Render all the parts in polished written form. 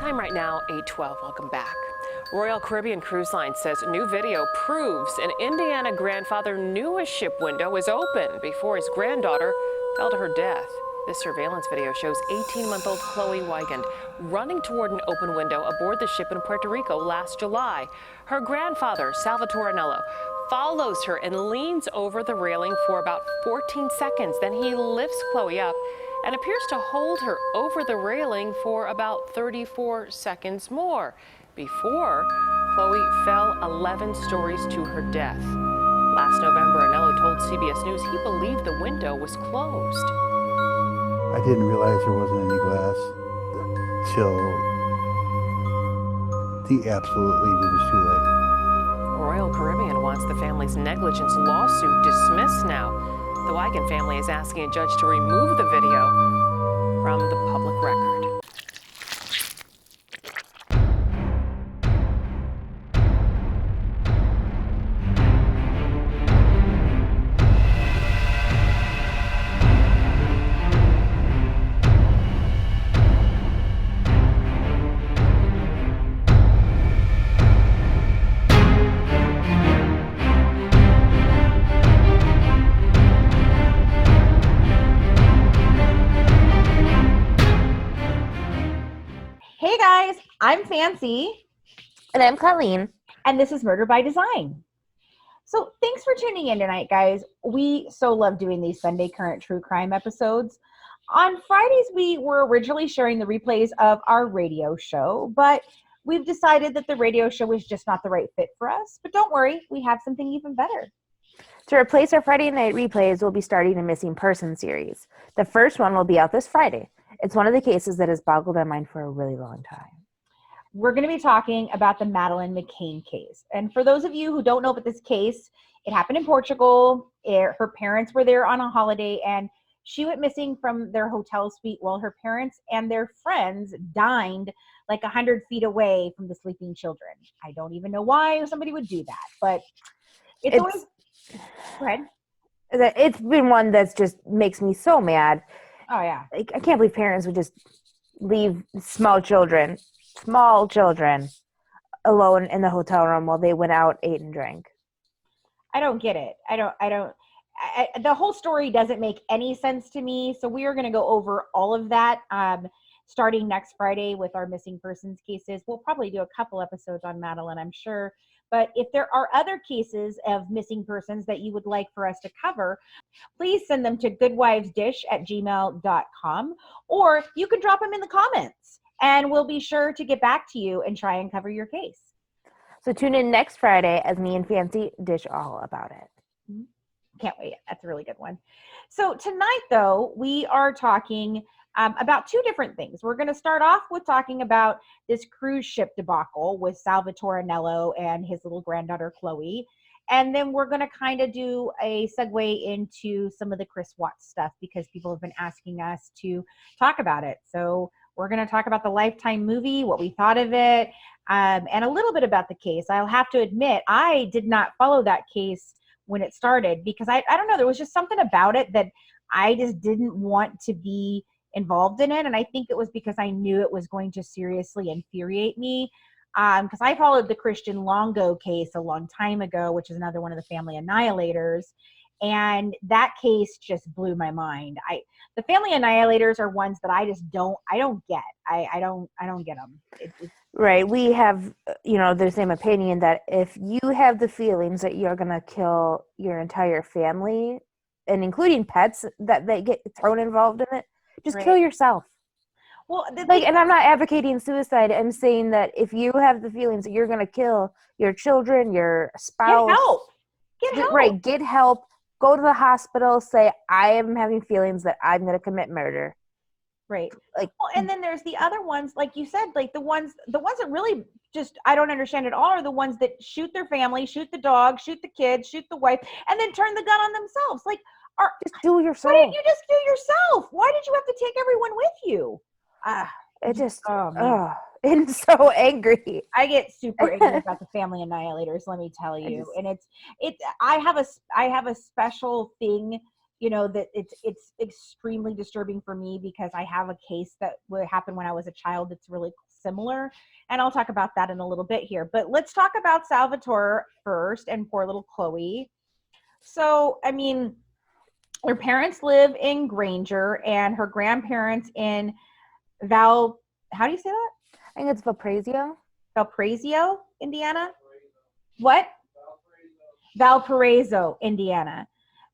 Time right now, 8:12. Welcome back. Royal Caribbean Cruise Line says new video proves an Indiana grandfather knew a ship window was open before his granddaughter fell to her death. This surveillance video shows 18-month-old Chloe Wiegand running toward an open window aboard the ship in Puerto Rico last July. Her grandfather, Salvatore, follows her and leans over the railing for about 14 seconds. Then he lifts Chloe up and appears to hold her over the railing for about 34 seconds more before Chloe fell 11 stories to her death. Last November, Anello told CBS News he believed the window was closed. I didn't realize there wasn't any glass till absolutely it was too late. Royal Caribbean wants the family's negligence lawsuit dismissed now. The Wiegand family is asking a judge to remove the video from the public record. Hey guys, I'm Fancy. And I'm Colleen. And this is Murder by Design. So thanks for tuning in tonight, guys. We so love doing these Sunday Current True Crime episodes. On Fridays, we were originally sharing the replays of our radio show, but we've decided that the radio show is just not the right fit for us. But don't worry, we have something even better. To replace our Friday night replays, we'll be starting a missing person series. The first one will be out this Friday. It's one of the cases that has boggled our mind for a really long time. We're going to be talking about the Madeleine McCann case. And for those of you who don't know about this case, it happened in Portugal. Her parents were there on a holiday, and she went missing from their hotel suite while her parents and their friends dined like 100 feet away from the sleeping children. I don't even know why somebody would do that, but it's always... Go ahead. It's been one that's just makes me so mad. Oh, yeah. I can't believe parents would just leave small children alone in the hotel room while they went out, ate, and drank. I don't get it. The whole story doesn't make any sense to me. So we are going to go over all of that starting next Friday with our missing persons cases. We'll probably do a couple episodes on Madeleine, I'm sure. But if there are other cases of missing persons that you would like for us to cover, please send them to goodwivesdish@gmail.com, or you can drop them in the comments and we'll be sure to get back to you and try and cover your case. So tune in next Friday as me and Fancy dish all about it. Can't wait. That's a really good one. So tonight, though, we are talking about two different things. We're going to start off with talking about this cruise ship debacle with Salvatore and his little granddaughter, Chloe. And then we're going to kind of do a segue into some of the Chris Watts stuff because people have been asking us to talk about it. So we're going to talk about the Lifetime movie, what we thought of it, and a little bit about the case. I'll have to admit, I did not follow that case when it started because I don't know, there was just something about it that I just didn't want to be involved in it. And I think it was because I knew it was going to seriously infuriate me. Because I followed the Christian Longo case a long time ago, which is another one of the Family Annihilators. And that case just blew my mind. The Family Annihilators are ones that I don't get. I don't get them. Right. We have, the same opinion that if you have the feelings that you're going to kill your entire family, and including pets that they get thrown involved in it, just kill yourself. Well, and I'm not advocating suicide. I'm saying that if you have the feelings that you're going to kill your children, your spouse, get help. Right, get help. Go to the hospital. Say, I am having feelings that I'm going to commit murder. Right. And then there's the other ones, like you said, like the ones that really just I don't understand at all are the ones that shoot their family, shoot the dog, shoot the kids, shoot the wife, and then turn the gun on themselves. Just do yourself. Why didn't you just do yourself? Why did you have to take everyone with you? It's so angry. I get super angry about the Family Annihilators, let me tell you. And I have a special thing that it's extremely disturbing for me because I have a case that would happen when I was a child that's really similar. And I'll talk about that in a little bit here. But let's talk about Salvatore first and poor little Chloe. So, I mean, her parents live in Granger and her grandparents in how do you say that? I think it's Valparaiso. Valparaiso, Indiana? What? Valparaiso, Indiana.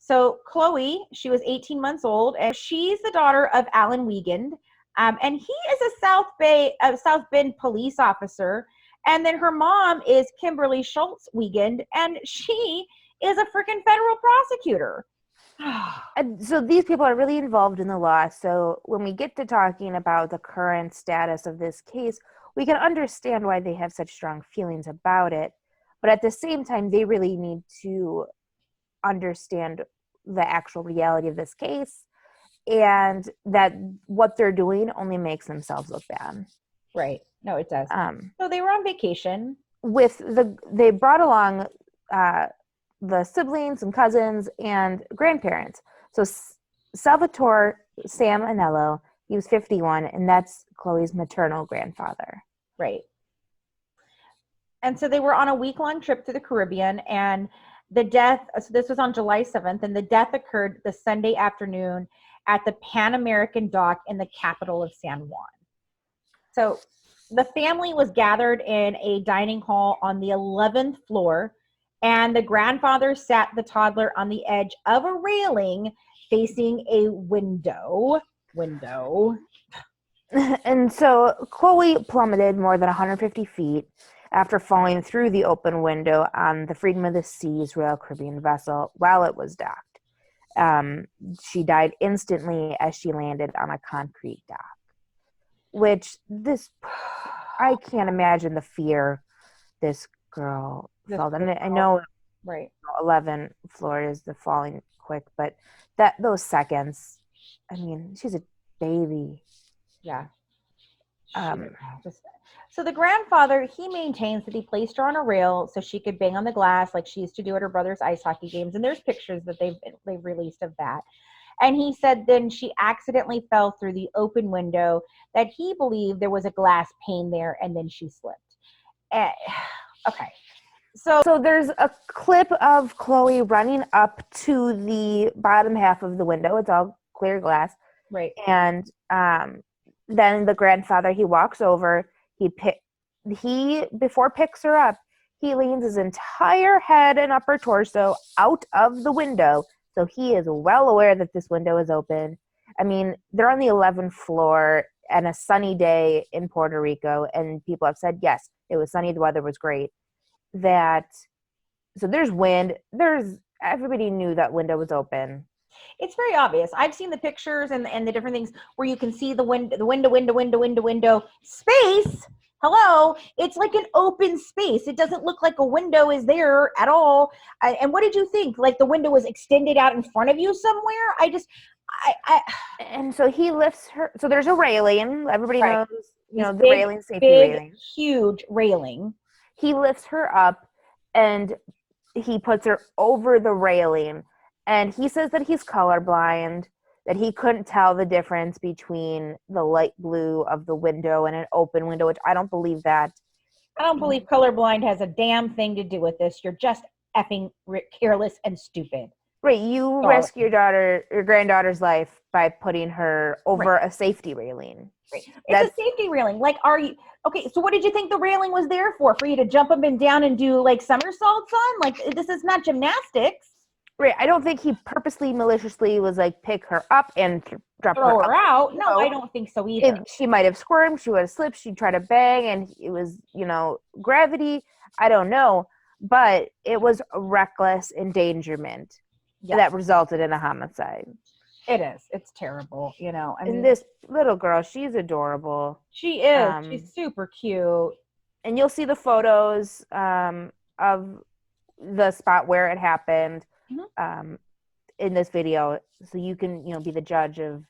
So Chloe, she was 18 months old, and she's the daughter of Alan Wiegand, and he is a South Bend police officer. And then her mom is Kimberly Schultz Wiegand, and she is a freaking federal prosecutor. And so these people are really involved in the law. So when we get to talking about the current status of this case, we can understand why they have such strong feelings about it. But at the same time, they really need to understand the actual reality of this case and that what they're doing only makes themselves look bad. Right. No, it does. So they were on vacation. They brought along the siblings and cousins and grandparents. So Salvatore Sam Anello, he was 51, and that's Chloe's maternal grandfather. Right. And so they were on a week-long trip to the Caribbean, and the death, so this was on July 7th, and the death occurred the Sunday afternoon at the Pan American dock in the capital of San Juan. So the family was gathered in a dining hall on the 11th floor, and the grandfather sat the toddler on the edge of a railing facing a window. And so Chloe plummeted more than 150 feet after falling through the open window on the Freedom of the Seas Royal Caribbean vessel while it was docked. She died instantly as she landed on a concrete dock, which I can't imagine the fear this girl felt. And I know right. 11 floor is the falling quick, but those seconds, I mean, she's a baby. Yeah. So the grandfather, he maintains that he placed her on a rail so she could bang on the glass like she used to do at her brother's ice hockey games. And there's pictures that they've released of that. And he said then she accidentally fell through the open window, that he believed there was a glass pane there, and then she slipped. Okay. So there's a clip of Chloe running up to the bottom half of the window. It's all clear glass. Right. And then the grandfather, he walks over. Before picks her up, he leans his entire head and upper torso out of the window. So he is well aware that this window is open. I mean, they're on the 11th floor and a sunny day in Puerto Rico. And people have said, yes, it was sunny. The weather was great. So there's wind. Everybody knew that window was open. It's very obvious. I've seen the pictures and the different things where you can see the window space. Hello, it's like an open space. It doesn't look like a window is there at all. And what did you think? Like the window was extended out in front of you somewhere? And so he lifts her. So there's a railing. Everybody Right. knows, the railing, safety railing. Huge railing. He lifts her up and he puts her over the railing. And he says that he's colorblind, that he couldn't tell the difference between the light blue of the window and an open window, which I don't believe that. I don't believe colorblind has a damn thing to do with this. You're just effing careless and stupid. Right, you risk your granddaughter's life by putting her over a safety railing. Right. It's a safety railing. Like, okay, so what did you think the railing was there for? For you to jump up and down and do like somersaults on? Like, this is not gymnastics. Right, I don't think he purposely, maliciously was like pick her up and drop her out. No, I don't think so either. She might have squirmed, she would have slipped, she'd try to bang, and it was, gravity. I don't know, but it was a reckless endangerment that resulted in a homicide. It is. It's terrible, And this little girl, she's adorable. She is. She's super cute. And you'll see the photos of the spot where it happened. In this video, so you can be the judge of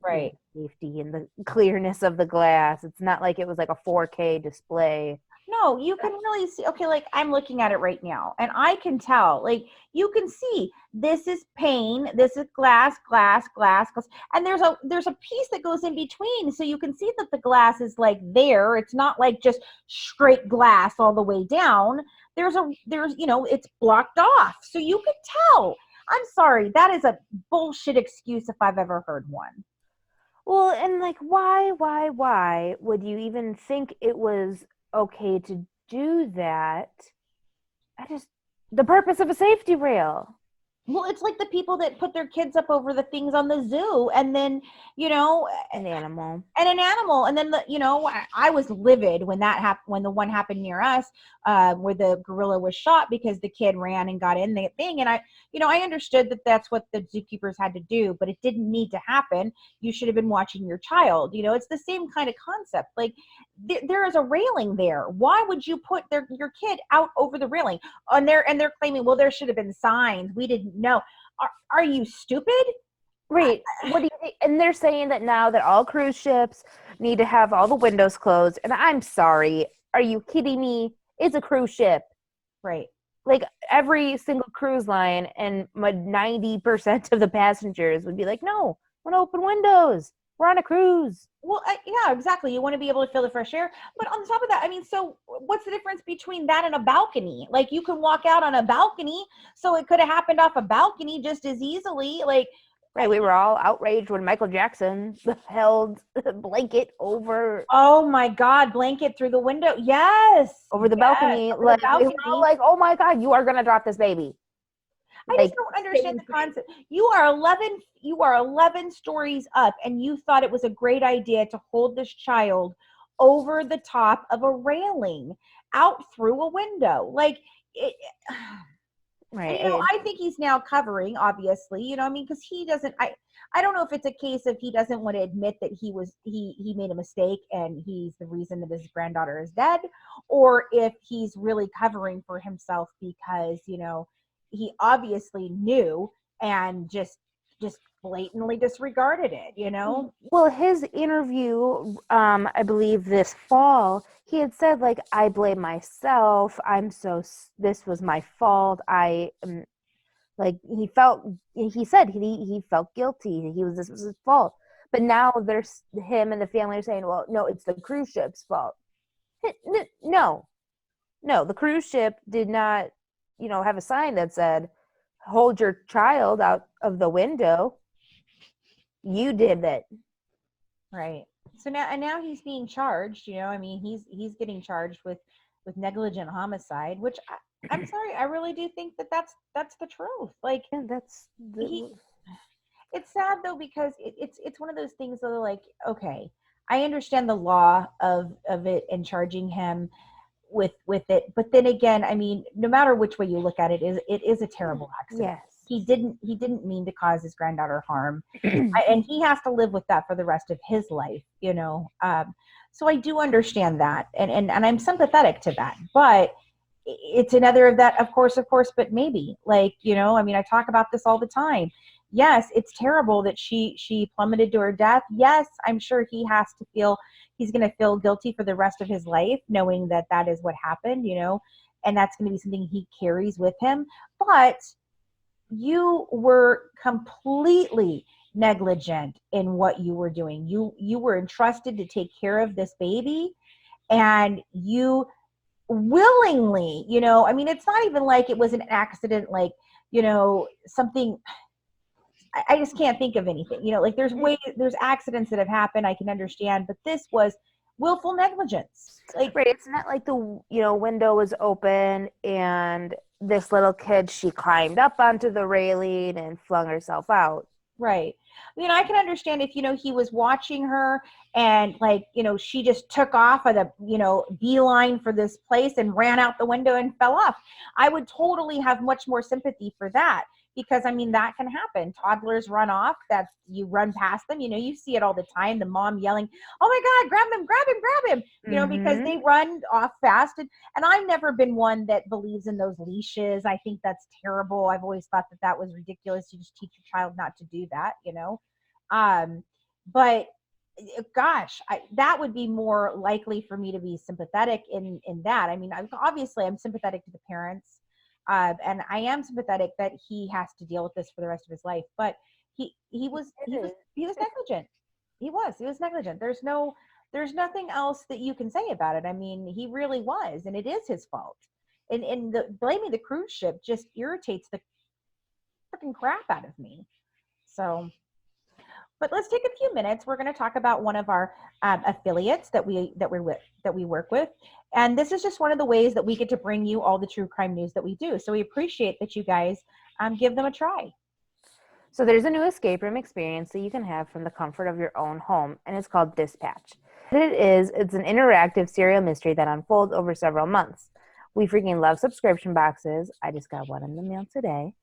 safety and the clearness of the glass. It's not like it was like a 4K display. No, you can really see. Okay, like I'm looking at it right now, and I can tell. Like you can see, this is pane, this is glass, glass, glass, glass, and there's a piece that goes in between, so you can see that the glass is like there. It's not like just straight glass all the way down. There's it's blocked off, so you could tell. I'm sorry, that is a bullshit excuse if I've ever heard one. Well, and like, why would you even think it was okay to do that? The purpose of a safety rail. Well, it's like the people that put their kids up over the things on the zoo, and then you know An animal. and an animal, and then I was livid when that happened, when the one happened near us, where the gorilla was shot because the kid ran and got in the thing. And I understood that that's what the zookeepers had to do, but it didn't need to happen. You should have been watching your child. It's the same kind of concept. Like there is a railing there. Why would you put your kid out over the railing? And they're claiming, well, there should have been signs, we didn't know. Are you stupid? Right. What do you think? And they're saying that now that all cruise ships need to have all the windows closed. And I'm sorry. Are you kidding me? It's a cruise ship. Right. Like every single cruise line, and 90% of the passengers would be like, no, I want to open windows. We're on a cruise. Well, yeah, exactly. You want to be able to feel the fresh air. But on top of that, so what's the difference between that and a balcony? Like you can walk out on a balcony, so it could have happened off a balcony just as easily. Like, right, we were all outraged when Michael Jackson held a blanket over. Oh my God, blanket through the window. Yes. Over the yes, balcony. over Like, the balcony. we were all like, oh my God, you are going to drop this baby. I just don't understand the concept. You are 11 stories up, and you thought it was a great idea to hold this child over the top of a railing out through a window. Like it, right. and, I think he's now covering, obviously, because he doesn't, I don't know if it's a case of he doesn't want to admit that he made a mistake and he's the reason that his granddaughter is dead, or if he's really covering for himself because, he obviously knew and just blatantly disregarded it. Well, his interview, I believe this fall, he had said, like, I blame myself. This was my fault. I am, like, he said he felt guilty. This was his fault. But now there's him and the family are saying, well, no, it's the cruise ship's fault. No, the cruise ship did not, have a sign that said, hold your child out of the window. You did it. Right. So now he's being charged, he's getting charged with negligent homicide, which I'm sorry, I really do think that that's the truth. Like, Yeah, it's sad though, because it's one of those things that are like, okay, I understand the law of it and charging him with it, but then again, no matter which way you look at it, is a terrible accident. Yes. He didn't mean to cause his granddaughter harm, and he has to live with that for the rest of his life. So I do understand that, and I'm sympathetic to that, but it's another of that, of course, but maybe, like, I talk about this all the time. Yes, it's terrible that she plummeted to her death. Yes, I'm sure he's going to feel guilty for the rest of his life, knowing that is what happened, and that's going to be something he carries with him. But you were completely negligent in what you were doing. You were entrusted to take care of this baby, and you willingly, it's not even like it was an accident, like, something. I just can't think of anything, like there's accidents that have happened, I can understand, but this was willful negligence. Like, right, it's not like the window was open and this little kid, she climbed up onto the railing and flung herself out. Right. I can understand if, he was watching her and, like, she just took off at a, beeline for this place and ran out the window and fell off. I would totally have much more sympathy for that, because that can happen. Toddlers run off, that you run past them, you see it all the time. The mom yelling, oh my God, grab him, because they run off fast. And I've never been one that believes in those leashes. I think that's terrible. I've always thought that was ridiculous. You just teach your child not to do that, but gosh, that would be more likely for me to be sympathetic in that. I mean, obviously I'm sympathetic to the parents, and I am sympathetic that he has to deal with this for the rest of his life. But he was negligent. He was negligent. There's nothing else that you can say about it. I mean, he really was, and it is his fault. And blaming the cruise ship just irritates the freaking crap out of me. So, but let's take a few minutes. We're going to talk about one of our affiliates that we work with, and this is just one of the ways that we get to bring you all the true crime news that we do. So we appreciate that you guys give them a try. So there's a new escape room experience that you can have from the comfort of your own home, and it's called Dispatch. What it is, it's an interactive serial mystery that unfolds over several months. We freaking love subscription boxes. I just got one in the mail today.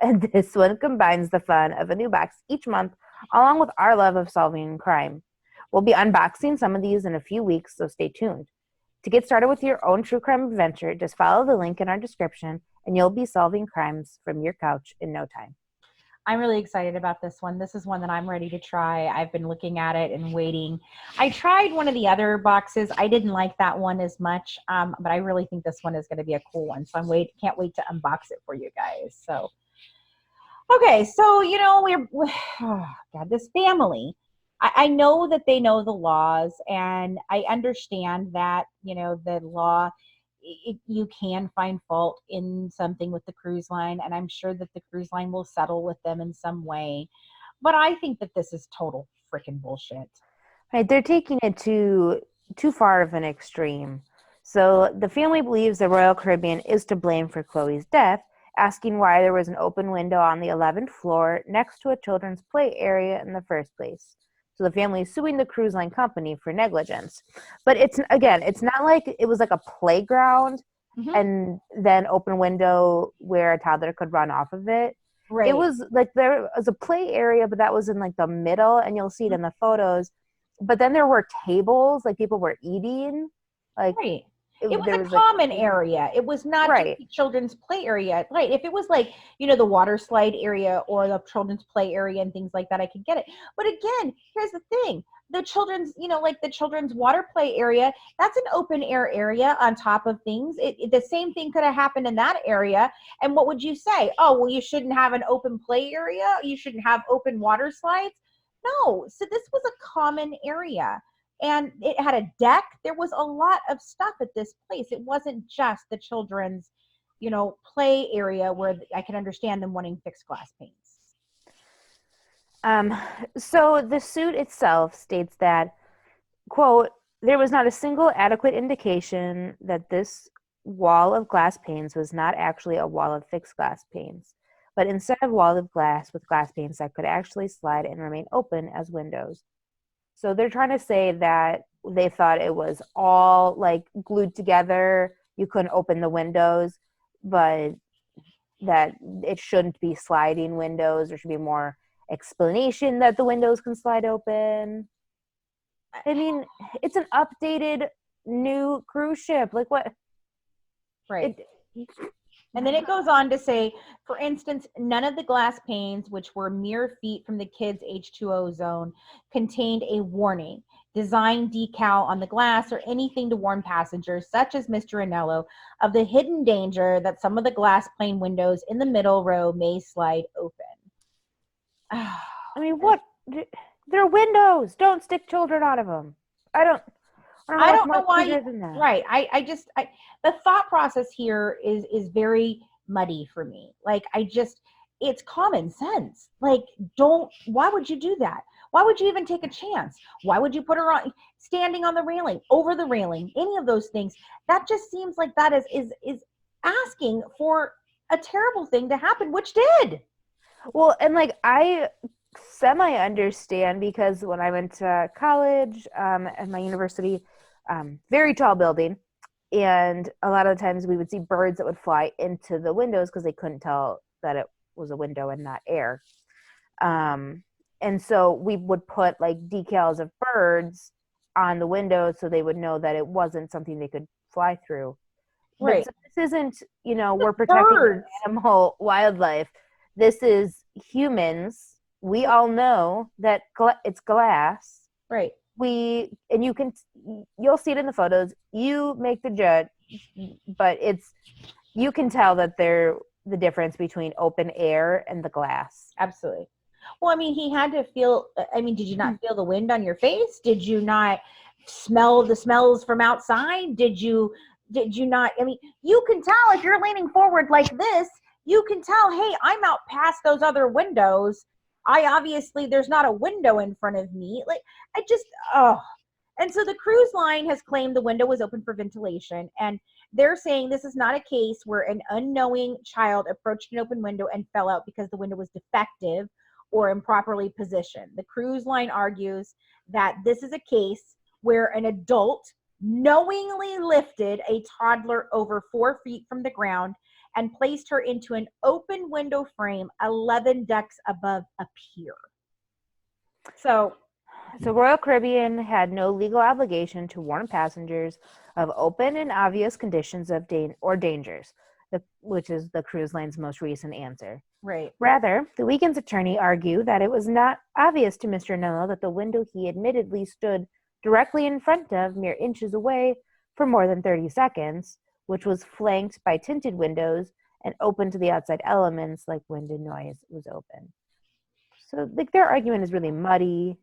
And this one combines the fun of a new box each month, along with our love of solving crime. We'll be unboxing some of these in a few weeks, so stay tuned. To get started with your own true crime adventure, just follow the link in our description, and you'll be solving crimes from your couch in no time. I'm really excited about this one. This is one that I'm ready to try. I've been looking at it and waiting. I tried one of the other boxes. I didn't like that one as much, but I really think this one is going to be a cool one. So can't wait to unbox it for you guys. So, okay, so oh God, this family. I know that they know the laws, and I understand that the law. You can find fault in something with the cruise line, and I'm sure that the cruise line will settle with them in some way. But I think that this is total freaking bullshit. Right, they're taking it too far of an extreme. So the family believes the Royal Caribbean is to blame for Chloe's death, asking why there was an open window on the 11th floor next to a children's play area in the first place. So the family is suing the cruise line company for negligence. But it's not like it was like a playground and then open window where a toddler could run off of it. Right. It was like there was a play area, but that was in like the middle, and you'll see it in the photos. But then there were tables, like people were eating. Like right. It was a common area. It was not right. just the children's play area. Right. If it was like, the water slide area or the children's play area and things like that, I could get it. But again, here's the thing. The children's, like the children's water play area, that's an open air area on top of things. The same thing could have happened in that area. And what would you say? Oh, well, you shouldn't have an open play area. You shouldn't have open water slides. No. So this was a common area. And it had a deck. There was a lot of stuff at this place. It wasn't just the children's, play area where I can understand them wanting fixed glass panes. So the suit itself states that, quote, there was not a single adequate indication that this wall of glass panes was not actually a wall of fixed glass panes, but instead a wall of glass with glass panes that could actually slide and remain open as windows. So they're trying to say that they thought it was all like glued together. You couldn't open the windows, but that it shouldn't be sliding windows. There should be more explanation that the windows can slide open. I mean, it's an updated new cruise ship. Like what? Right. And then it goes on to say, for instance, none of the glass panes, which were mere feet from the kids' H2O zone, contained a warning, design decal on the glass, or anything to warn passengers, such as Mr. Anello, of the hidden danger that some of the glass pane windows in the middle row may slide open. I mean, what? They're windows. Don't stick children out of them. I don't know why. Right. The thought process here is very muddy for me. Like, it's common sense. Like, why would you do that? Why would you even take a chance? Why would you put her on standing on the railing, over the railing, any of those things? That just seems like that is asking for a terrible thing to happen, which did. Well, and like I semi understand, because when I went to college at my university, very tall building, and a lot of the times we would see birds that would fly into the windows because they couldn't tell that it was a window and not air. And so we would put like decals of birds on the windows so they would know that it wasn't something they could fly through. Right. But so this isn't, we're protecting animal wildlife. This is humans We all know that it's glass. Right. You'll see it in the photos. You make the judge, but you can tell that the difference between open air and the glass. Absolutely. Well, I mean, he had to feel, I mean, did you not feel the wind on your face? Did you not smell the smells from outside? Did you not, I mean, you can tell if you're leaning forward like this, you can tell, hey, I'm out past those other windows. There's not a window in front of me. Like, And so the cruise line has claimed the window was open for ventilation, and they're saying this is not a case where an unknowing child approached an open window and fell out because the window was defective or improperly positioned. The cruise line argues that this is a case where an adult knowingly lifted a toddler over 4 feet from the ground and placed her into an open window frame 11 decks above a pier. So Royal Caribbean had no legal obligation to warn passengers of open and obvious conditions of dangers, which is the cruise line's most recent answer. Right. Rather, the Wiegand's attorney argued that it was not obvious to Mr. Nello that the window he admittedly stood directly in front of, mere inches away, for more than 30 seconds, which was flanked by tinted windows and open to the outside elements like wind and noise, was open. So, their argument is really muddy.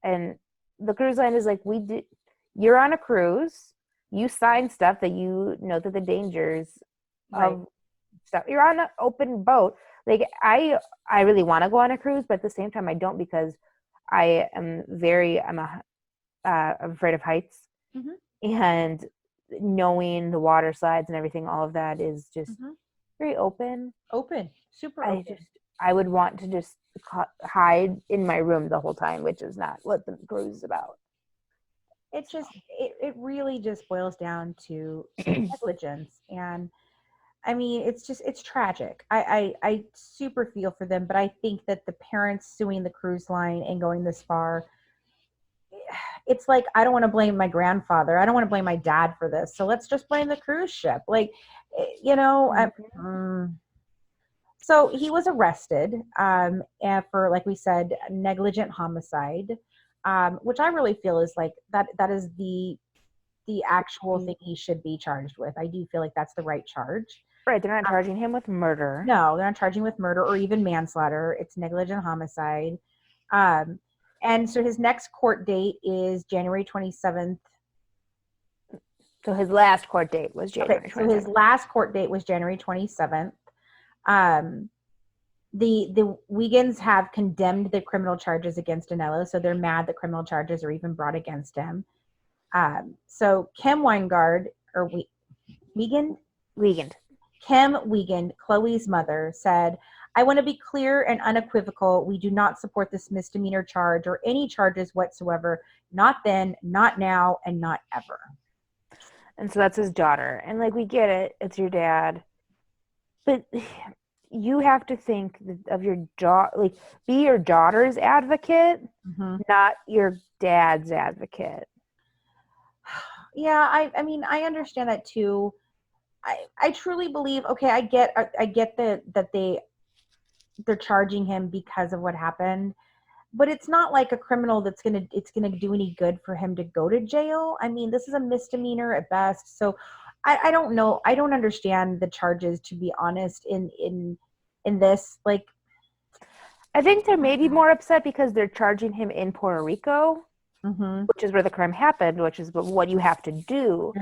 And the cruise line is like, you're on a cruise. You sign stuff that you know that the dangers of stuff. You're on an open boat. Like, I really want to go on a cruise, but at the same time, I don't, because I'm afraid of heights. Mm-hmm. And knowing the water slides and everything, all of that is just very open. Super open. I would want to just hide in my room the whole time, which is not what the cruise is about. It's just, it really just boils down to negligence. And I mean, it's tragic. I super feel for them, but I think that the parents suing the cruise line and going this far, it's like, I don't want to blame my grandfather. I don't want to blame my dad for this. So let's just blame the cruise ship. Like, So he was arrested for, like we said, negligent homicide, which I really feel is like that is the actual thing he should be charged with. I do feel like that's the right charge. Right, they're not charging him with murder. No, they're not charging with murder or even manslaughter. It's negligent homicide. And so his next court date is January 27th. So his last court date was January 27th. So his last court date was January 27th. The Wiegands have condemned the criminal charges against Danilo, so they're mad that criminal charges are even brought against him. So Kim Wiegand, Kim Wiegand, Chloe's mother, said, "I want to be clear and unequivocal. We do not support this misdemeanor charge or any charges whatsoever. Not then, not now, and not ever." And so that's his daughter. And like, we get it. It's your dad. But you have to think of your daughter, like, be your daughter's advocate, not your dad's advocate. Yeah, I mean, I understand that too. I truly believe, okay, I get that they're charging him because of what happened, but it's not like a criminal it's gonna do any good for him to go to jail. I mean, this is a misdemeanor at best. So I don't know. I don't understand the charges, to be honest, in this. Like, I think they're maybe more upset because they're charging him in Puerto Rico, which is where the crime happened, which is what you have to do.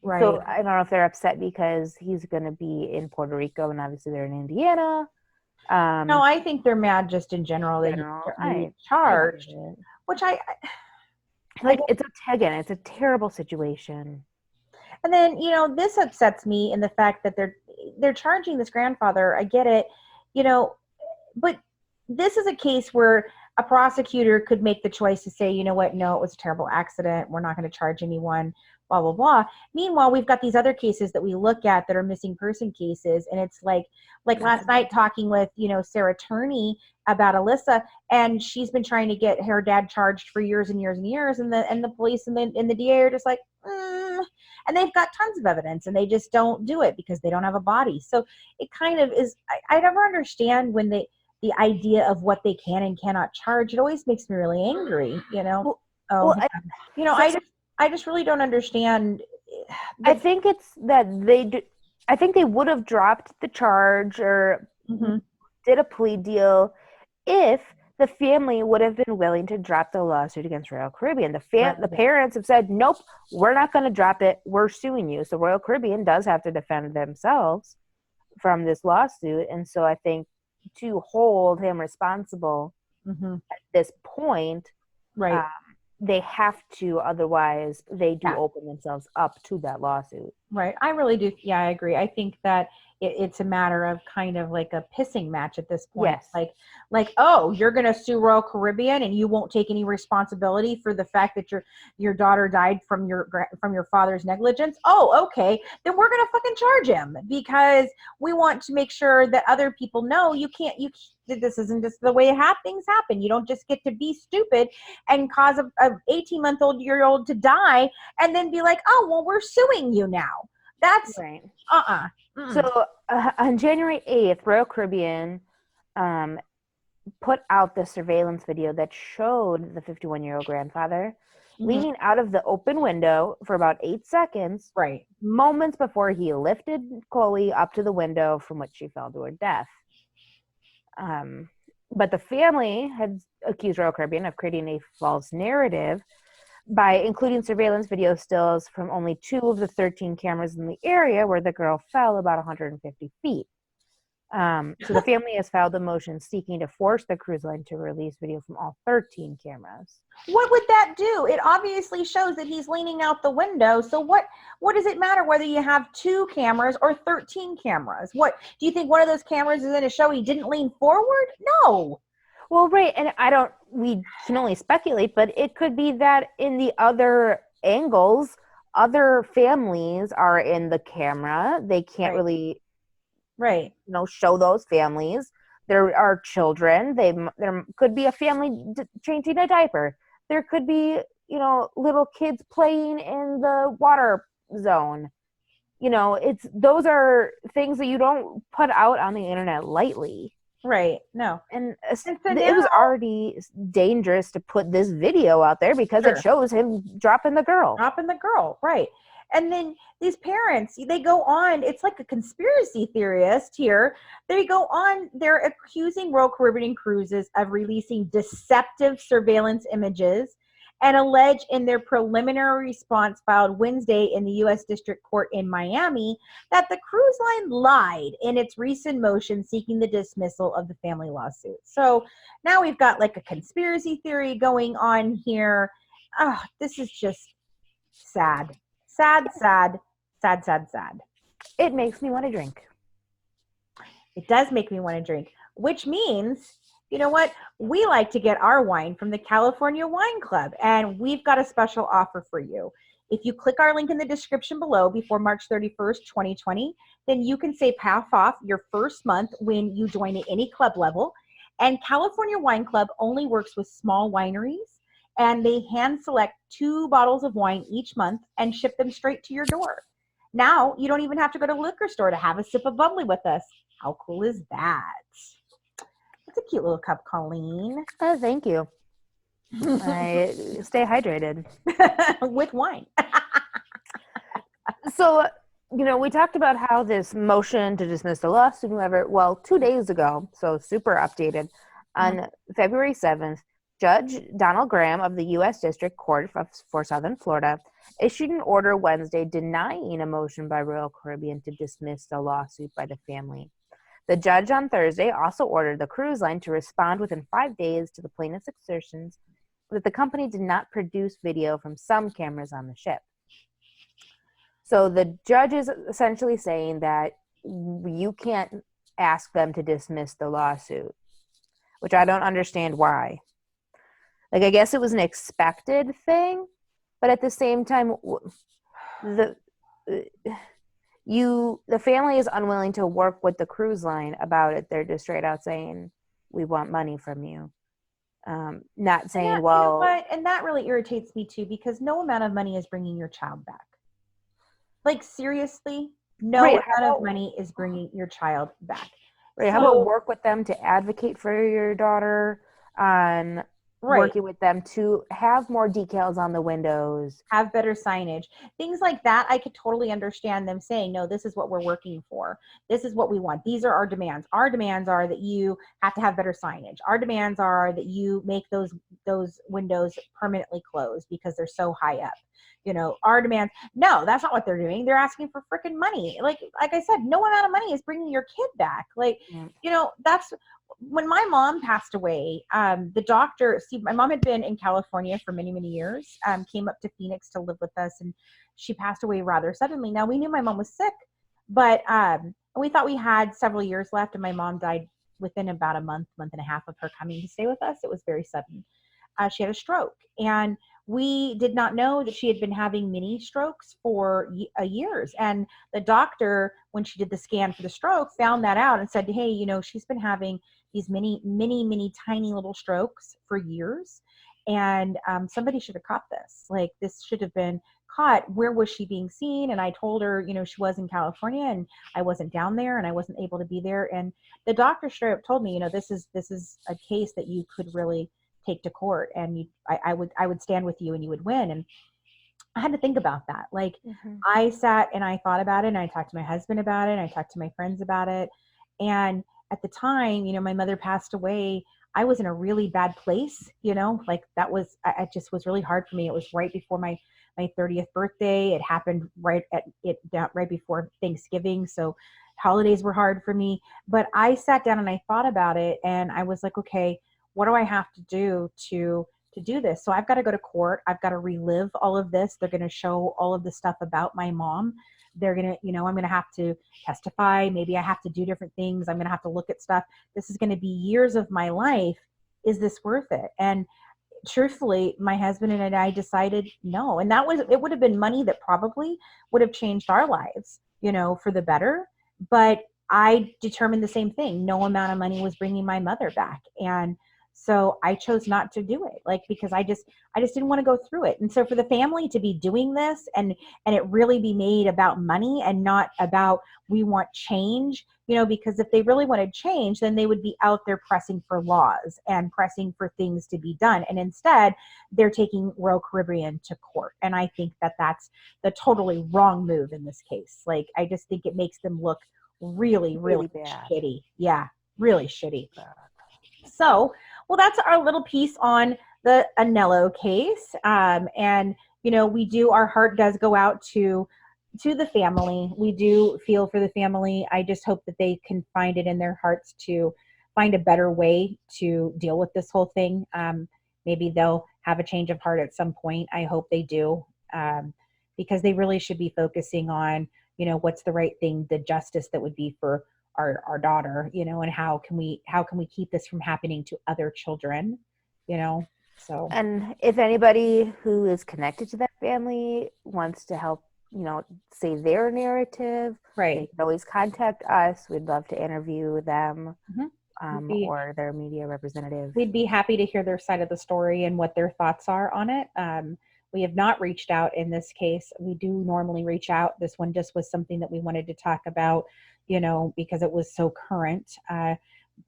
Right. So I don't know if they're upset because he's going to be in Puerto Rico and obviously they're in Indiana. No, I think they're mad just in general. They charged, which it's a terrible situation. And then, this upsets me in the fact that they're charging this grandfather. I get it, but this is a case where a prosecutor could make the choice to say, you know what, no, it was a terrible accident. We're not going to charge anyone, blah, blah, blah. Meanwhile, we've got these other cases that we look at that are missing person cases. And it's like last night talking with, Sarah Turney about Alyssa, and she's been trying to get her dad charged for years and years and years. And the police and the DA are just like, and they've got tons of evidence and they just don't do it because they don't have a body. So it kind of is, I never understand when the the idea of what they can and cannot charge, it always makes me really angry, Well, Oh, well, I just really don't understand. I think it's that I think they would have dropped the charge or Mhm. did a plea deal if the family would have been willing to drop the lawsuit against Royal Caribbean. The parents have said, nope, we're not going to drop it. We're suing you. So Royal Caribbean does have to defend themselves from this lawsuit. And so I think to hold him responsible Mhm. at this point, Right. they have to, otherwise they do Yeah. open themselves up to that lawsuit. Right. I really do. Yeah, I agree. I think that it's a matter of kind of like a pissing match at this point. Yes. Oh, you're going to sue Royal Caribbean and you won't take any responsibility for the fact that your daughter died from your father's negligence. Oh, okay. Then we're going to fucking charge him because we want to make sure that other people know this isn't just the way things happen. You don't just get to be stupid and cause a 18-year-old to die and then be like, oh, well, we're suing you now. That's right. Mm-mm. So on January 8th, Royal Caribbean put out the surveillance video that showed the 51-year-old grandfather leaning out of the open window for about 8 seconds, Right. moments before he lifted Chloe up to the window from which she fell to her death. But the family had accused Royal Caribbean of creating a false narrative by including surveillance video stills from only 2 of the 13 cameras in the area where the girl fell about 150 feet. So the family has filed a motion seeking to force the cruise line to release video from all 13 cameras. What would that do? It obviously shows that he's leaning out the window. So what does it matter whether you have 2 cameras or 13 cameras? What do you think one of those cameras is going to show he didn't lean forward? No. Well, right, and we can only speculate, but it could be that in the other angles, other families are in the camera. They can't really, show those families. There are children. There could be a family changing a diaper. There could be, little kids playing in the water zone. Those are things that you don't put out on the internet lightly. Right. No. And it was already dangerous to put this video out there because it shows him dropping the girl. Right. And then these parents, they go on, it's like a conspiracy theorist here. They go on, they're accusing Royal Caribbean Cruises of releasing deceptive surveillance images and allege in their preliminary response filed Wednesday in the U.S. District Court in Miami that the cruise line lied in its recent motion seeking the dismissal of the family lawsuit. So now we've got like a conspiracy theory going on here. Oh, this is just sad. Sad. It makes me want to drink. It does make me want to drink, which means, you know what? We like to get our wine from the California Wine Club, and we've got a special offer for you. If you click our link in the description below before March 31st, 2020, then you can save half off your first month when you join at any club level. And California Wine Club only works with small wineries, and they hand select 2 bottles of wine each month and ship them straight to your door. Now, you don't even have to go to the liquor store to have a sip of bubbly with us. How cool is that? It's a cute little cup, Colleen. Oh, thank you. I stay hydrated. With wine. So, we talked about how this motion to dismiss the lawsuit, well, 2 days ago, so super updated, on February 7th, Judge Donald Graham of the U.S. District Court for Southern Florida issued an order Wednesday denying a motion by Royal Caribbean to dismiss the lawsuit by the family. The judge on Thursday also ordered the cruise line to respond within 5 days to the plaintiff's assertions that the company did not produce video from some cameras on the ship. So the judge is essentially saying that you can't ask them to dismiss the lawsuit, which I don't understand why. I guess it was an expected thing, but at the same time, the family is unwilling to work with the cruise line about it. They're just straight out saying, we want money from you. Not saying, You know what? And that really irritates me too, because no amount of money is bringing your child back. Like, seriously, no amount of money is bringing your child back. Right. How about work with them to advocate for your daughter on working with them to have more decals on the windows, have better signage, things like that. I could totally understand them saying, no, this is what we're working for. This is what we want. These are our demands. Our demands are that you have to have better signage. Our demands are that you make those windows permanently closed because they're so high up. Our demands. No, that's not what they're doing. They're asking for freaking money. Like I said, no amount of money is bringing your kid back. That's when my mom passed away. The doctor, my mom had been in California for many, many years, came up to Phoenix to live with us, and she passed away rather suddenly. Now, we knew my mom was sick, but we thought we had several years left, and my mom died within about a month and a half of her coming to stay with us. It was very sudden. She had a stroke, and we did not know that she had been having mini strokes for years. And the doctor, when she did the scan for the stroke, found that out and said, hey, she's been having these mini, tiny little strokes for years. And somebody should have caught this. Like, this should have been caught. Where was she being seen? And I told her, she was in California, and I wasn't down there, and I wasn't able to be there. And the doctor straight up told me, this is a case that you could really take to court, and I would stand with you, and you would win. And I had to think about that. Like, I sat and I thought about it, and I talked to my husband about it, and I talked to my friends about it. And at the time, my mother passed away. I was in a really bad place, like that was, it just was really hard for me. It was right before my 30th birthday. It happened right before Thanksgiving. So holidays were hard for me, but I sat down and I thought about it, and I was like, okay, what do I have to do to do this? So I've got to go to court. I've got to relive all of this. They're going to show all of the stuff about my mom. They're going to, I'm going to have to testify. Maybe I have to do different things. I'm going to have to look at stuff. This is going to be years of my life. Is this worth it? And truthfully, my husband and I decided no. And it would have been money that probably would have changed our lives, for the better. But I determined the same thing. No amount of money was bringing my mother back. And so I chose not to do it, because I just didn't want to go through it. And so for the family to be doing this and it really be made about money and not about, we want change, because if they really wanted change, then they would be out there pressing for laws and pressing for things to be done. And instead they're taking Royal Caribbean to court. And I think that that's the totally wrong move in this case. Like, I just think it makes them look really, really bad. Shitty. Yeah, really shitty. So, well, that's our little piece on the Anello case. And, our heart does go out to the family. We do feel for the family. I just hope that they can find it in their hearts to find a better way to deal with this whole thing. Maybe they'll have a change of heart at some point. I hope they do, because they really should be focusing on, what's the right thing, the justice that would be for our daughter, and how can we keep this from happening to other children, so. And if anybody who is connected to that family wants to help, say their narrative, right, they can always contact us. We'd love to interview them, or their media representative. We'd be happy to hear their side of the story and what their thoughts are on it. We have not reached out in this case. We do normally reach out. This one just was something that we wanted to talk about, because it was so current.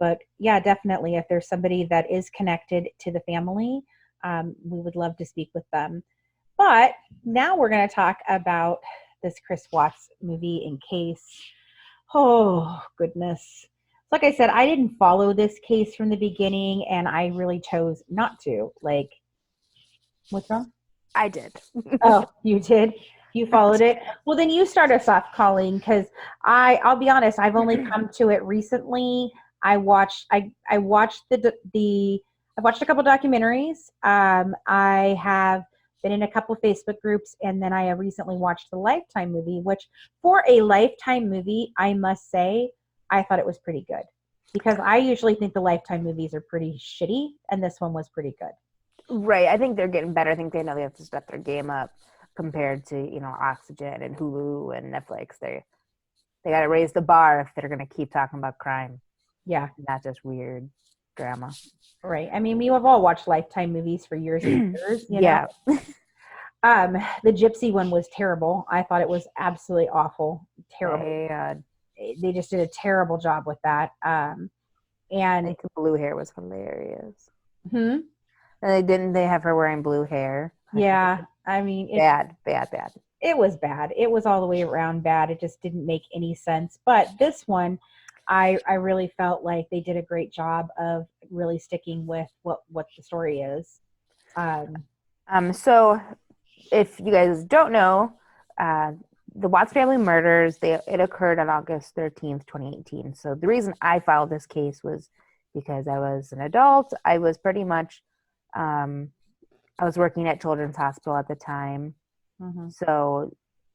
But yeah, definitely, if there's somebody that is connected to the family, we would love to speak with them. But now we're going to talk about this Chris Watts movie, In Case. Oh, goodness. Like I said, I didn't follow this case from the beginning, and I really chose not to. Like, what's wrong? I did. Oh, you did? You followed it? Well, then you start us off, Colleen, because I'll be honest, I've only come to it recently. I watched a couple documentaries. I have been in a couple Facebook groups, and then I recently watched the Lifetime movie, which for a Lifetime movie, I must say, I thought it was pretty good, because I usually think the Lifetime movies are pretty shitty, and this one was pretty good. Right. I think they're getting better. I think they know they have to step their game up compared to, Oxygen and Hulu and Netflix. They got to raise the bar if they're going to keep talking about crime. Yeah. Not just weird drama. Right. I mean, we have all watched Lifetime movies for years and years. Yeah. The Gypsy one was terrible. I thought it was absolutely awful. Terrible. they just did a terrible job with that. I And think the blue hair was hilarious. hmm, And they have her wearing blue hair. yeah, I mean, Bad. it was bad. It was all the way around bad. It just didn't make any sense. But this one, I really felt like they did a great job of really sticking with what the story is. So if you guys don't know, the Watts family murders, it occurred on August 13th, 2018. So the reason I filed this case was because I was an adult. I was pretty much, I was working at Children's Hospital at the time. Mm-hmm. So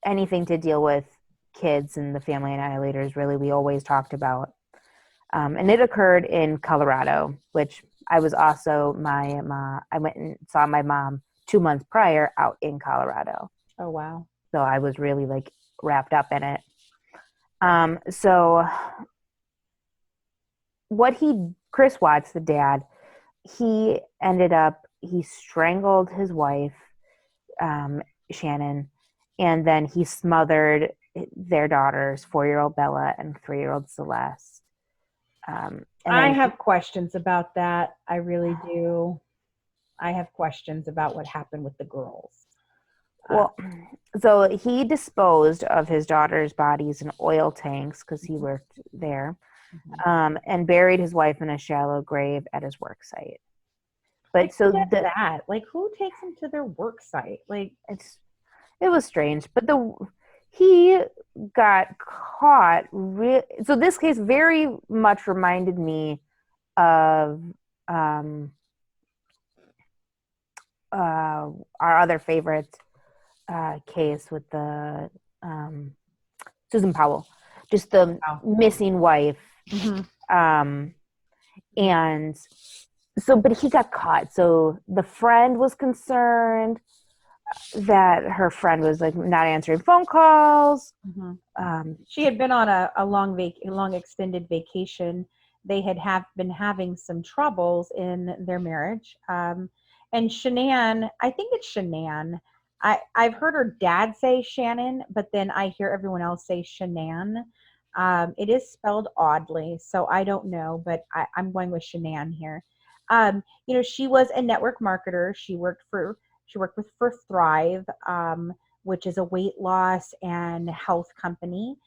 anything to deal with kids and the Family Annihilators, really, we always talked about. And it occurred in Colorado, which I was also I went and saw my mom 2 months prior out in Colorado. Oh, wow. So I was really like wrapped up in it. So Chris Watts, the dad, he strangled his wife, Shannon, and then he smothered their daughters, 4-year-old Bella and 3-year-old Celeste. I have questions about that. I really do. I have questions about what happened with the girls. Well, so he disposed of his daughter's bodies in oil tanks because he worked there, and buried his wife in a shallow grave at his work site. But like, who does that? Like, who takes them to their work site? Like, it was strange. But he got caught. So this case very much reminded me of our other favorite case with the Susan Powell, just the missing wife. And so, but he got caught. So the friend was concerned that her friend was like not answering phone calls. She had been on a long extended vacation. They had been having some troubles in their marriage. And Shanann, I think it's Shanann. I've heard her dad say Shannon, but then I hear everyone else say Shanann. It is spelled oddly, so I don't know, but I'm going with Shanann here. She was a network marketer. She worked for Thrive, which is a weight loss and health company.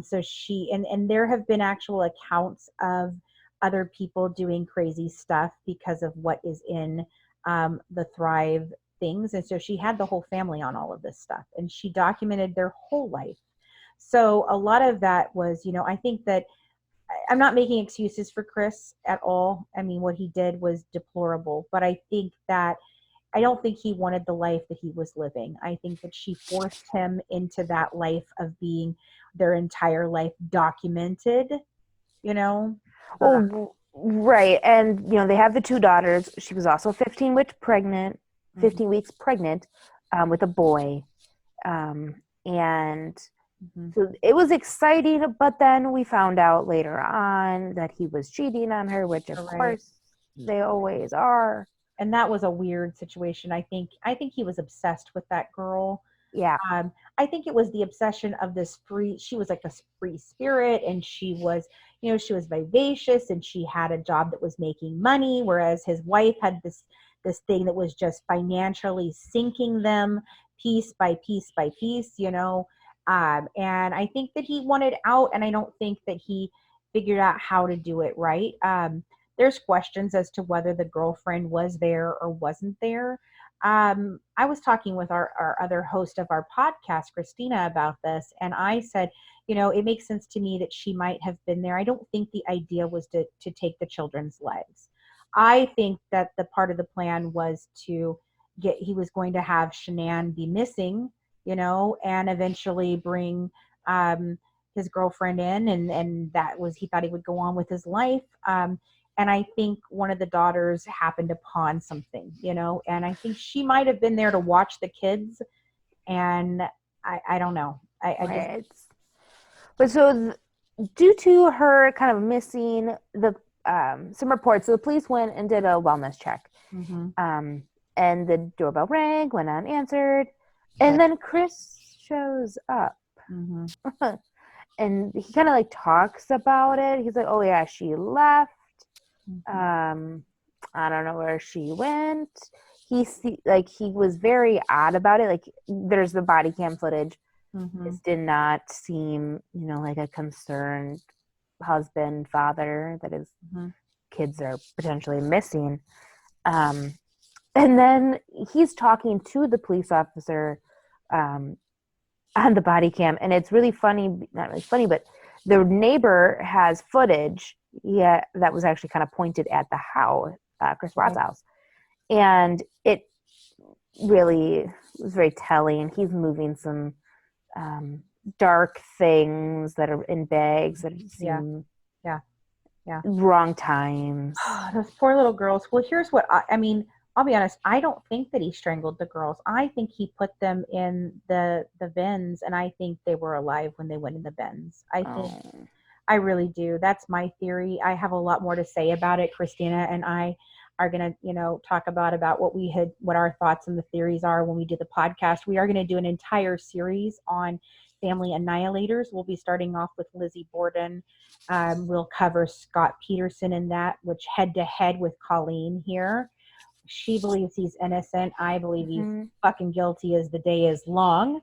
So and there have been actual accounts of other people doing crazy stuff because of what is in the Thrive things. And so she had the whole family on all of this stuff, and she documented their whole life. So a lot of that was, I think that I'm not making excuses for Chris at all. I mean, what he did was deplorable, but I don't think he wanted the life that he was living. I think that she forced him into that life of being their entire life documented, Oh, right. And, they have the 2 daughters. She was also 15 weeks pregnant with a boy. And so it was exciting, but then we found out later on that he was cheating on her, which of course they always are. And that was a weird situation. I think he was obsessed with that girl. Yeah. I think it was the obsession of she was like a free spirit, and she was, she was vivacious, and she had a job that was making money, whereas his wife had this thing that was just financially sinking them piece by piece by piece, and I think that he wanted out, and I don't think that he figured out how to do it right. There's questions as to whether the girlfriend was there or wasn't there. I was talking with our other host of our podcast, Christina, about this, and I said, it makes sense to me that she might have been there. I don't think the idea was to take the children's lives. I think that the part of the plan was he was going to have Shanann be missing, and eventually bring his girlfriend in, and he thought he would go on with his life. And I think one of the daughters happened upon something, and I think she might have been there to watch the kids. And I don't know. But so due to her kind of missing some reports, so the police went and did a wellness check. And the doorbell rang, went unanswered, and then Chris shows up. and he kind of like talks about it. He's like, oh yeah, she left. I don't know where she went. He was very odd about it. Like, there's the body cam footage. This did not seem, like a concerned husband, father that his kids are potentially missing. And then he's talking to the police officer on the body cam, and it's really funny, not really funny, but the neighbor has footage that was actually kind of pointed at the house, Chris Watts' house, and it really was very telling. He's moving some dark things that are in bags that seem wrong times. Those poor little girls. Well, here's what I mean, I'll be honest, I don't think that he strangled the girls. I think he put them in the bins, and I think they were alive when they went in the bins. I really do. That's my theory. I have a lot more to say about it. Christina and I are going to, talk about what our thoughts and the theories are when we do the podcast. We are going to do an entire series on Family Annihilators. We'll be starting off with Lizzie Borden. We'll cover Scott Peterson in that, which head to head with Colleen here. She believes he's innocent. I believe he's fucking guilty as the day is long.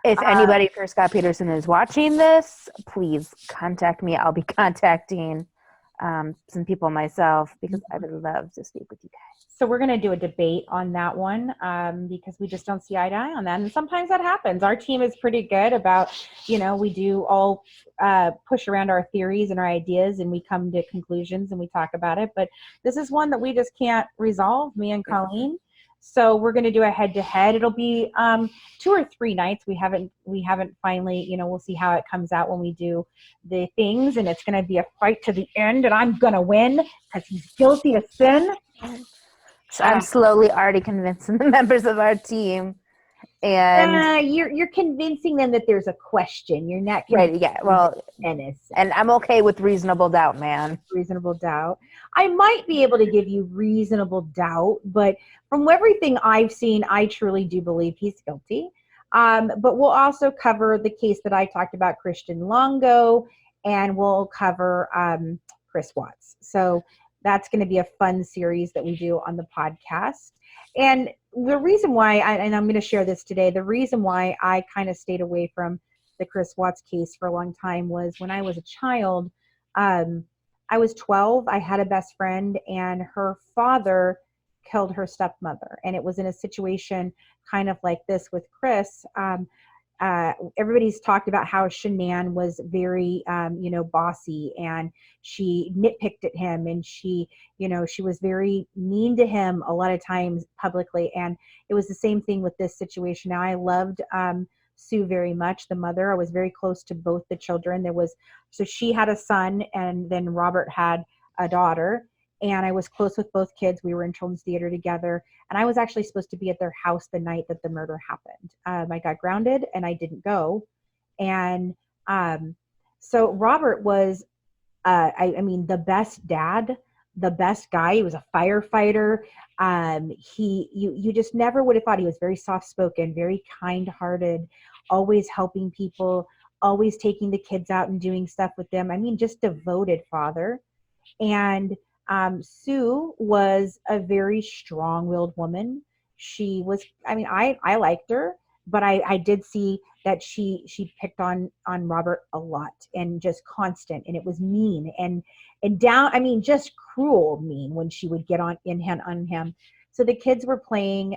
If anybody for Scott Peterson is watching this, please contact me. I'll be contacting some people myself because I would love to speak with you guys. So we're going to do a debate on that one because we just don't see eye to eye on that. And sometimes that happens. Our team is pretty good about, we do all push around our theories and our ideas, and we come to conclusions and we talk about it. But this is one that we just can't resolve, me and Colleen. So we're going to do a head-to-head. It'll be 2 or 3 nights. We haven't finally, we'll see how it comes out when we do the things, and it's going to be a fight to the end, and I'm going to win because he's guilty of sin. So I'm slowly already convincing the members of our team, and you're convincing them that there's a question. You're not right. Yeah, well, innocent. And I'm okay with reasonable doubt, man. Reasonable doubt. I might be able to give you reasonable doubt, but from everything I've seen, I truly do believe he's guilty. But we'll also cover the case that I talked about, Christian Longo, and we'll cover Chris Watts. So that's going to be a fun series that we do on the podcast. And the reason why, and I'm going to share this today, the reason why I kind of stayed away from the Chris Watts case for a long time was when I was a child, I was 12. I had a best friend, and her father killed her stepmother. And it was in a situation kind of like this with Chris. Everybody's talked about how Shanann was very, bossy, and she nitpicked at him, and she was very mean to him a lot of times publicly. And it was the same thing with this situation. Now, I loved Sue very much, the mother. I was very close to both the children. So she had a son, and then Robert had a daughter, and I was close with both kids. We were in children's theater together, and I was actually supposed to be at their house the night that the murder happened. I got grounded and I didn't go. And so Robert was, the best dad, the best guy. He was a firefighter. You just never would have thought. He was very soft-spoken, very kind-hearted, always helping people, always taking the kids out and doing stuff with them. Just devoted father. And Sue was a very strong-willed woman. She was, I liked her, but I did see that she picked on Robert a lot, and just constant, and it was mean and down, just cruel mean when she would get on him. So the kids were playing,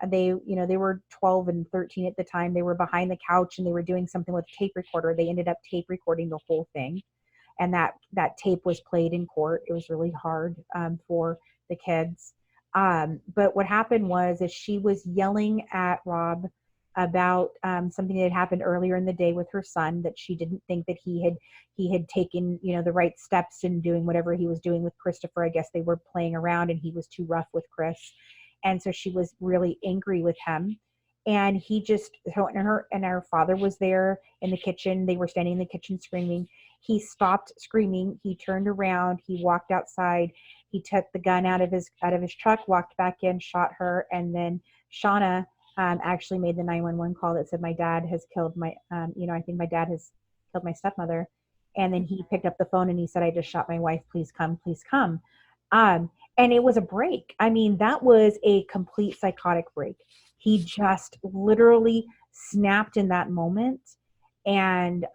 they were 12 and 13 at the time. They were behind the couch and they were doing something with a tape recorder. They ended up tape recording the whole thing. And that tape was played in court. It was really hard for the kids. But what happened was she was yelling at Rob about something that had happened earlier in the day with her son, that she didn't think that he had taken the right steps in doing whatever he was doing with Christopher. I guess they were playing around and he was too rough with Chris. And so she was really angry with him. And he just, and her father was there in the kitchen. They were standing in the kitchen screaming. He stopped screaming. He turned around. He walked outside. He took the gun out of his truck, walked back in, shot her. And then Shauna actually made the 911 call that said, my dad has killed I think my dad has killed my stepmother. And then he picked up the phone and he said, I just shot my wife. Please come, please come. And it was a break. I mean, that was a complete psychotic break. He just literally snapped in that moment. And,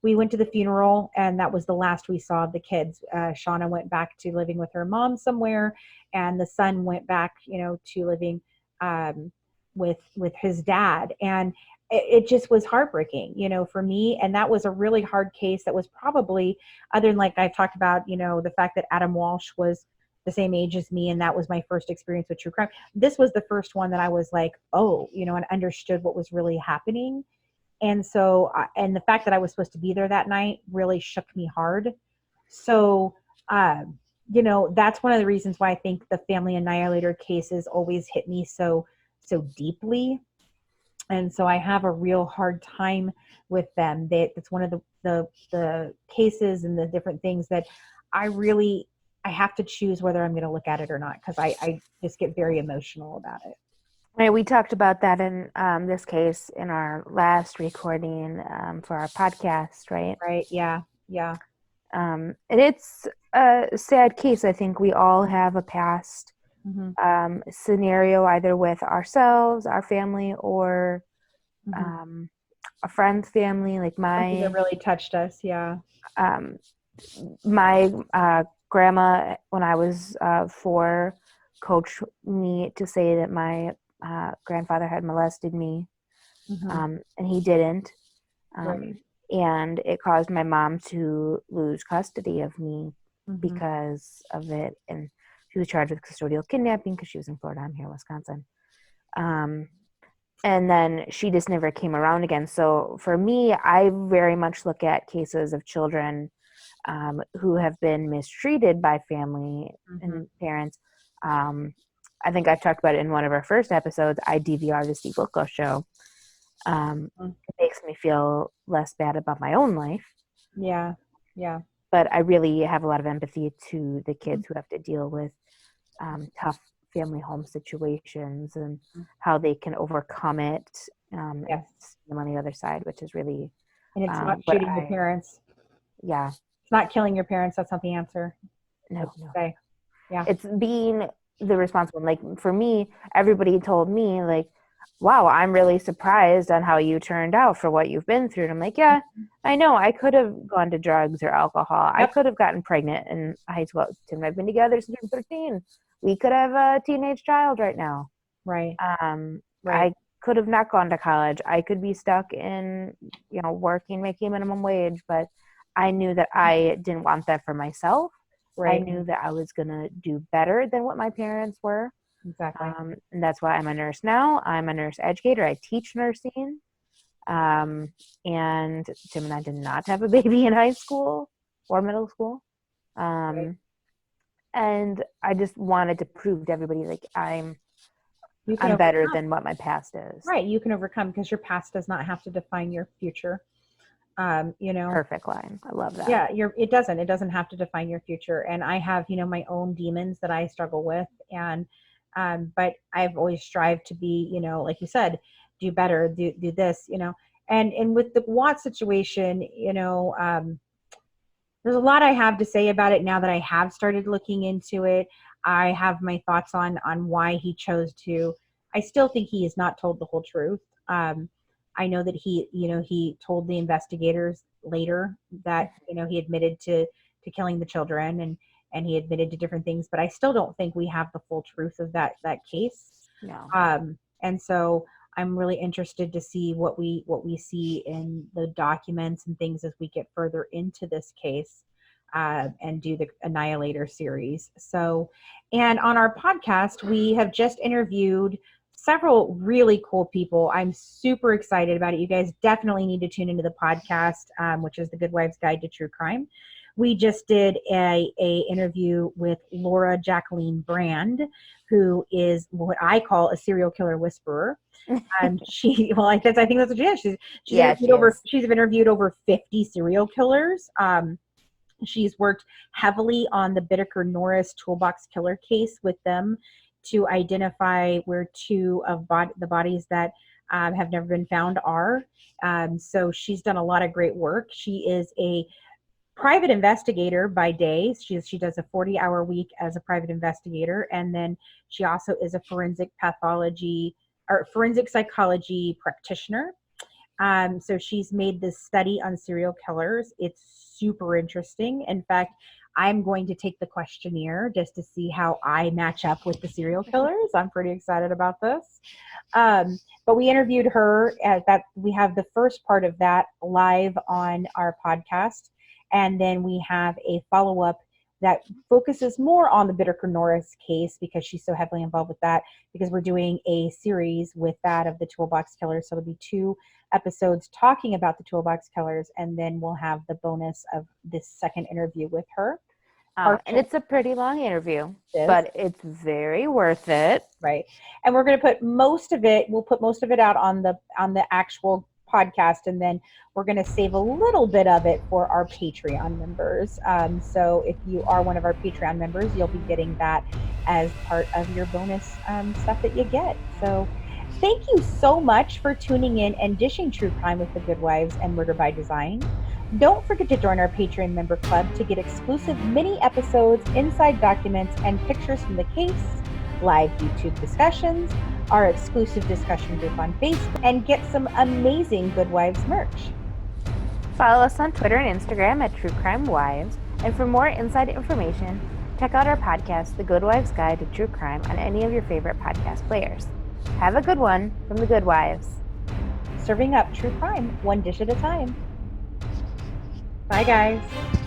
we went to the funeral and that was the last we saw of the kids. Shauna went back to living with her mom somewhere, and the son went back, to living with his dad. And it just was heartbreaking, for me. And that was a really hard case. That was probably, other than like I've talked about, the fact that Adam Walsh was the same age as me, and that was my first experience with true crime. This was the first one that I was like, oh, and understood what was really happening. And so, and the fact that I was supposed to be there that night really shook me hard. So, that's one of the reasons why I think the Family Annihilator cases always hit me so deeply. And so I have a real hard time with them. It's one of the cases and the different things that I have to choose whether I'm going to look at it or not, because I just get very emotional about it. Right, we talked about that in this case in our last recording for our podcast, right? Right, yeah. And it's a sad case. I think we all have a past scenario, either with ourselves, our family, or a friend's family. Like Something that really touched us, yeah. My grandma, when I was 4, coached me to say that my grandfather had molested me, and he didn't. Right. And it caused my mom to lose custody of me because of it. And she was charged with custodial kidnapping because she was in Florida. I'm here in Wisconsin. And then she just never came around again. So for me, I very much look at cases of children who have been mistreated by family and parents. I think I've talked about it in one of our first episodes. I DVR the Steve Wilkos show. It makes me feel less bad about my own life. Yeah. But I really have a lot of empathy to the kids who have to deal with tough family home situations and how they can overcome it. And see on the other side, which is really... And it's not shooting your parents. Yeah. It's not killing your parents. That's not the answer. No. Okay. Yeah. It's being the responsible. Like, for me, everybody told me, like, wow, I'm really surprised on how you turned out for what you've been through. And I'm like, yeah, I know. I could have gone to drugs or alcohol. I could have gotten pregnant in high school. Tim and I have been together since we were 13. We could have a teenage child right now. Right. I could have not gone to college. I could be stuck in, working, making minimum wage. But I knew that I didn't want that for myself. Right. I knew that I was going to do better than what my parents were. Exactly. And that's why I'm a nurse now. I'm a nurse educator. I teach nursing. And Jim and I did not have a baby in high school or middle school. And I just wanted to prove to everybody, like, I'm better than what my past is. Right. You can overcome, because your past does not have to define your future. Perfect line. I love that. Yeah, it doesn't have to define your future. And I have, my own demons that I struggle with. And, but I've always strived to be, like you said, do better, do this, and with the Watt situation, there's a lot I have to say about it now that I have started looking into it. I have my thoughts on why he chose to. I still think he has not told the whole truth. I know that he told the investigators later that, he admitted to killing the children and he admitted to different things, but I still don't think we have the full truth of that case. No. And so I'm really interested to see what we see in the documents and things as we get further into this case, and do the Annihilator series. So, and on our podcast, we have just interviewed several really cool people. I'm super excited about it. You guys definitely need to tune into the podcast, which is the Good Wives Guide to True Crime. We just did a interview with Laura Jacqueline Brand, who is what I call a serial killer whisperer. I think that's what she is. She's interviewed over 50 serial killers. She's worked heavily on the Bittaker Norris toolbox killer case with them, to identify where two of the bodies that have never been found are. So she's done a lot of great work. She is a private investigator by day. She does a 40-hour week as a private investigator, and then she also is a forensic psychology practitioner. So she's made this study on serial killers. It's super interesting. In fact, I'm going to take the questionnaire just to see how I match up with the serial killers. I'm pretty excited about this. But we interviewed her we have the first part of that live on our podcast. And then we have a follow-up that focuses more on the Bittaker Norris case because she's so heavily involved with that, because we're doing a series with that of the Toolbox Killers. So it'll be 2 episodes talking about the Toolbox Killers, and then we'll have the bonus of this second interview with her. And it's a pretty long interview, but it's very worth it. Right. And we're going to put most of it out on the actual podcast, and then we're going to save a little bit of it for our Patreon members. So if you are one of our Patreon members, you'll be getting that as part of your bonus stuff that you get. So thank you so much for tuning in and dishing true crime with the Good Wives and Murder by Design. Don't forget to join our Patreon member club to get exclusive mini episodes, inside documents, and pictures from the case, live YouTube discussions, our exclusive discussion group on Facebook, and get some amazing Good Wives merch. Follow us on Twitter and Instagram at True Crime Wives. And for more inside information, check out our podcast, The Good Wives Guide to True Crime, on any of your favorite podcast players. Have a good one from The Good Wives. Serving up true crime, one dish at a time. Bye, guys.